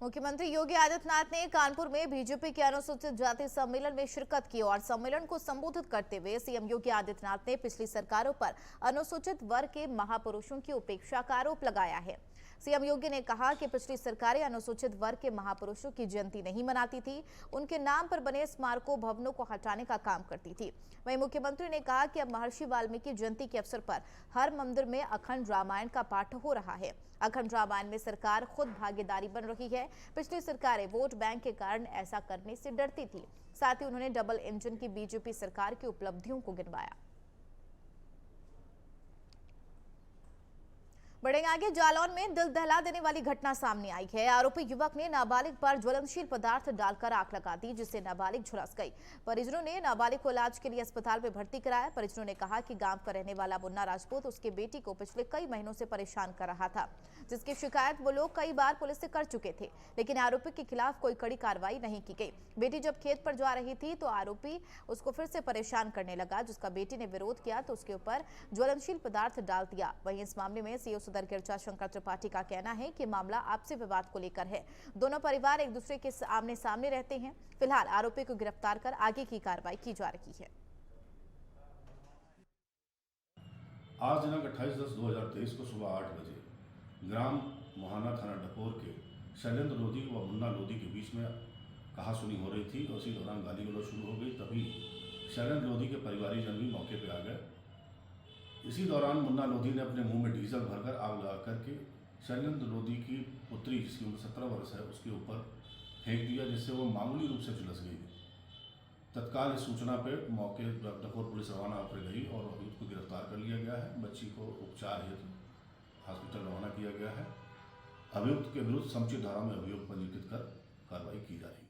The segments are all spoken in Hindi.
मुख्यमंत्री योगी आदित्यनाथ ने कानपुर में बीजेपी के अनुसूचित जाति सम्मेलन में शिरकत की और सम्मेलन को संबोधित करते हुए सीएम योगी आदित्यनाथ ने पिछली सरकारों पर अनुसूचित वर्ग के महापुरुषों की उपेक्षा का आरोप लगाया है। सीएम योगी ने कहा कि पिछली सरकारें अनुसूचित वर्ग के महापुरुषों की जयंती नहीं मनाती थी, उनके नाम पर बने स्मारकों भवनों को हटाने का काम करती थी। वहीं मुख्यमंत्री ने कहा कि अब महर्षि वाल्मीकि जयंती के अवसर पर हर मंदिर में अखंड रामायण का पाठ हो रहा है। अखंड रामायण में सरकार खुद भागीदारी बन रही है। पिछली सरकारें वोट बैंक के कारण ऐसा करने से डरती थी। साथ ही उन्होंने डबल इंजन की बीजेपी सरकार की उपलब्धियों को गिनवाया। बढ़ेंगे आगे। जालौन में दिल दहला देने वाली घटना सामने आई है। आरोपी युवक ने नाबालिग पर ज्वलनशील पदार्थ डालकर आग लगा दी, जिससे नाबालिग झुलस गई। परिजनों ने नाबालिग को इलाज के लिए अस्पताल में भर्ती कराया। परिजनों ने कहा कि गांव का रहने वाला मुन्ना राजपूत उसकी बेटी को पिछले कई महीनों से परेशान कर रहा था, जिसकी शिकायत वो लोग कई बार पुलिस से कर चुके थे, लेकिन आरोपी के खिलाफ कोई कड़ी कार्रवाई नहीं की गई। बेटी जब खेत पर जा रही थी तो आरोपी उसको फिर से परेशान करने लगा, जिसका बेटी ने विरोध किया तो उसके ऊपर ज्वलनशील पदार्थ डाल दिया। वहीं इस मामले में सीओ सदर गिरजा शंकर त्रिपाठी का कहना है कि मामला आपसी विवाद को लेकर है। दोनों परिवार एक दूसरे के आमने सामने रहते हैं। फिलहाल आरोपी को गिरफ्तार कर आगे की कार्रवाई की जा रही है। आज दिनांक 28/10/2023 को सुबह 8 बजे ग्राम मोहाना थाना डपोर के शैलेंद्र लोधी व मुन्ना लोधी के बीच में कहासुनी हो रही थी और उसी दौरान गाली गलौज शुरू हो गई। तभी शैलेंद्र लोधी के परिवारीजन भी मौके पर आ गए। इसी दौरान मुन्ना लोधी ने अपने मुंह में डीजल भरकर आग लगा करके शैलेंद्र लोधी की पुत्री, जिसकी उम्र 17 वर्ष है, उसके ऊपर फेंक दिया, जिससे वो मामूली रूप से झुलस गई। तत्काल इस सूचना पर मौके डपोर पुलिस रवाना होकर गई और अभियुक्त को गिरफ्तार कर लिया गया है। बच्ची को उपचार हेतु हॉस्पिटल रवाना किया गया है। अभियुक्त के विरुद्ध समुचित धारा में अभियोग पंजीकृत कर कार्रवाई की जा रही है।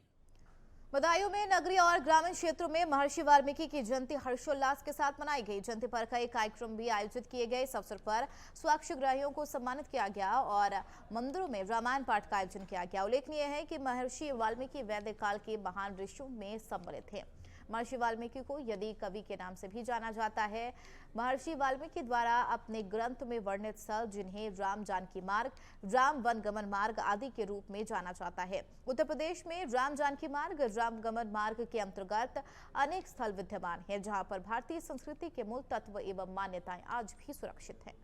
बदायूं में नगरीय और ग्रामीण क्षेत्रों में महर्षि वाल्मीकि की जयंती हर्षोल्लास के साथ मनाई गई। जयंती पर कई कार्यक्रम भी आयोजित किए गए। इस अवसर पर स्वच्छग्रहियों को सम्मानित किया गया और मंदिरों में रामायण पाठ का आयोजन किया गया। उल्लेखनीय है कि महर्षि वाल्मीकि वैदिक काल के महान ऋषियों में सम्मिलित है। महर्षि वाल्मीकि को यदि कवि के नाम से भी जाना जाता है। महर्षि वाल्मीकि द्वारा अपने ग्रंथ में वर्णित स्थल, जिन्हें राम जानकी मार्ग, राम वन गमन मार्ग आदि के रूप में जाना जाता है। उत्तर प्रदेश में राम जानकी मार्ग, राम गमन मार्ग के अंतर्गत अनेक स्थल विद्यमान हैं, जहां पर भारतीय संस्कृति के मूल तत्व एवं मान्यताएं आज भी सुरक्षित हैं।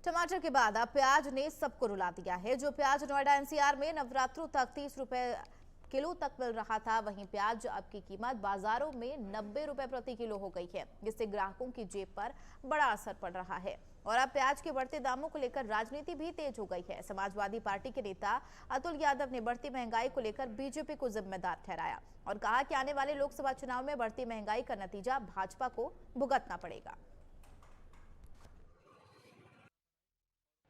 टमाटर के बाद अब प्याज ने सबको रुला दिया है। जो प्याज नोएडा एनसीआर में नवरात्रों तक 30 रुपए किलो तक मिल रहा था, वहीं प्याज अब की कीमत बाजारों में 90 रुपए प्रति किलो हो गई है, जिससे ग्राहकों की जेब पर बड़ा असर पड़ रहा है। और अब प्याज के बढ़ते दामों को लेकर राजनीति भी तेज हो गई है। समाजवादी पार्टी के नेता अतुल यादव ने बढ़ती महंगाई को लेकर बीजेपी को जिम्मेदार ठहराया और कहा कि आने वाले लोकसभा चुनाव में बढ़ती महंगाई का नतीजा भाजपा को भुगतना पड़ेगा।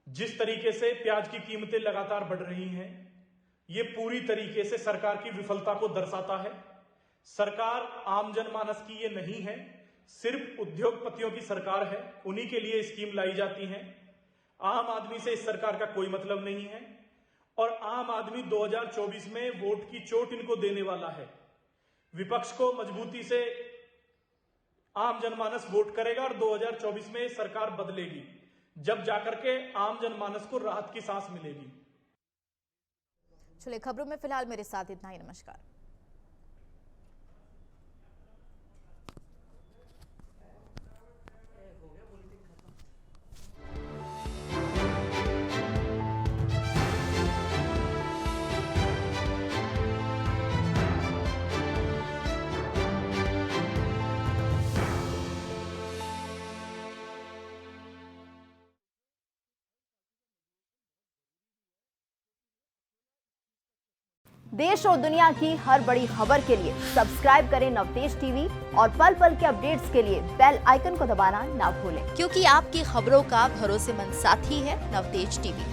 जिस तरीके से प्याज की कीमतें लगातार बढ़ रही हैं, ये पूरी तरीके से सरकार की विफलता को दर्शाता है। सरकार आम जनमानस की ये नहीं है, सिर्फ उद्योगपतियों की सरकार है। उन्हीं के लिए स्कीम लाई जाती हैं। आम आदमी से इस सरकार का कोई मतलब नहीं है और आम आदमी 2024 में वोट की चोट इनको देने वाला है। विपक्ष को मजबूती से आम जनमानस वोट करेगा और 2024 में सरकार बदलेगी, जब जाकर के आम जनमानस को राहत की सांस मिलेगी। चलिए, खबरों में फिलहाल मेरे साथ इतना ही। नमस्कार। देश और दुनिया की हर बड़ी खबर के लिए सब्सक्राइब करें नवतेज टीवी और पल पल के अपडेट्स के लिए बेल आइकन को दबाना ना भूलें, क्योंकि आपकी खबरों का भरोसेमंद साथी है नवतेज टीवी।